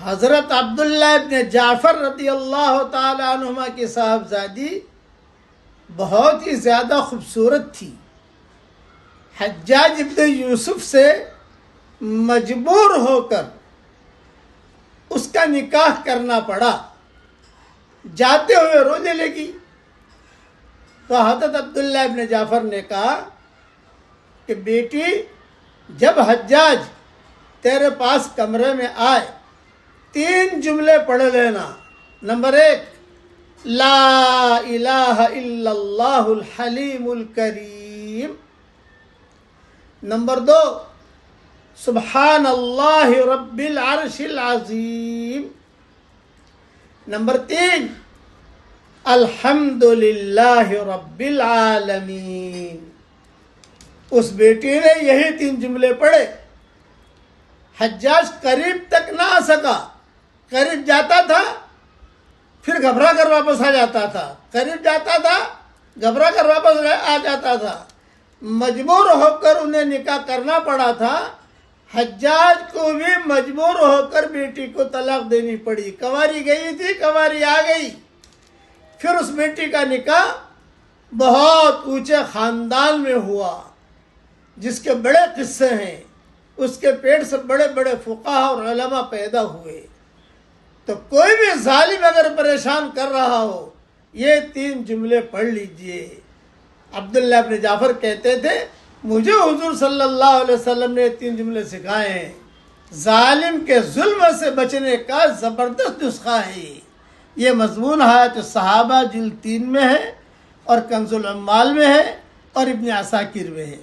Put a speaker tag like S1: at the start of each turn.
S1: حضرت عبداللہ ابن جعفر رضی اللہ تعالی عنہما کی صاحبزادی بہت ہی زیادہ خوبصورت تھی. حجاج ابن یوسف سے مجبور ہو کر اس کا نکاح کرنا پڑا. جاتے ہوئے رونے لگی تو حضرت عبداللہ ابن جعفر نے کہا کہ بیٹی، جب حجاج تیرے پاس کمرے میں آئے 3 جملے پڑھ لینا. نمبر 1، لا الہ الا اللہ الحلیم الکریم. نمبر 2، سبحان اللہ رب العرش العظیم. نمبر 3، الحمد للہ رب العالمین. اس بیٹی نے یہی 3 جملے پڑھے. حجاج قریب تک نہ آ سکا. قریب جاتا تھا پھر گھبرا کر واپس آ جاتا تھا، قریب جاتا تھا گھبرا کر واپس آ جاتا تھا. مجبور ہو کر انہیں نکاح کرنا پڑا تھا. حجاج کو بھی مجبور ہو کر بیٹی کو طلاق دینی پڑی. کنواری گئی تھی، کنواری آ گئی. پھر اس بیٹی کا نکاح بہت اونچے خاندان میں ہوا جس کے بڑے قصے ہیں. اس کے پیٹ سے بڑے بڑے فقہاء اور علماء پیدا ہوئے. تو کوئی بھی ظالم اگر پریشان کر رہا ہو یہ 3 جملے پڑھ لیجئے. عبداللہ ابن جعفر کہتے تھے مجھے حضور صلی اللہ علیہ وسلم نے 3 جملے سکھائے ہیں. ظالم کے ظلم سے بچنے کا زبردست نسخہ ہے. یہ مضمون حیات الصحابہ جلد 3 میں ہے اور کنز العمال میں ہے اور ابن عساکر میں ہے.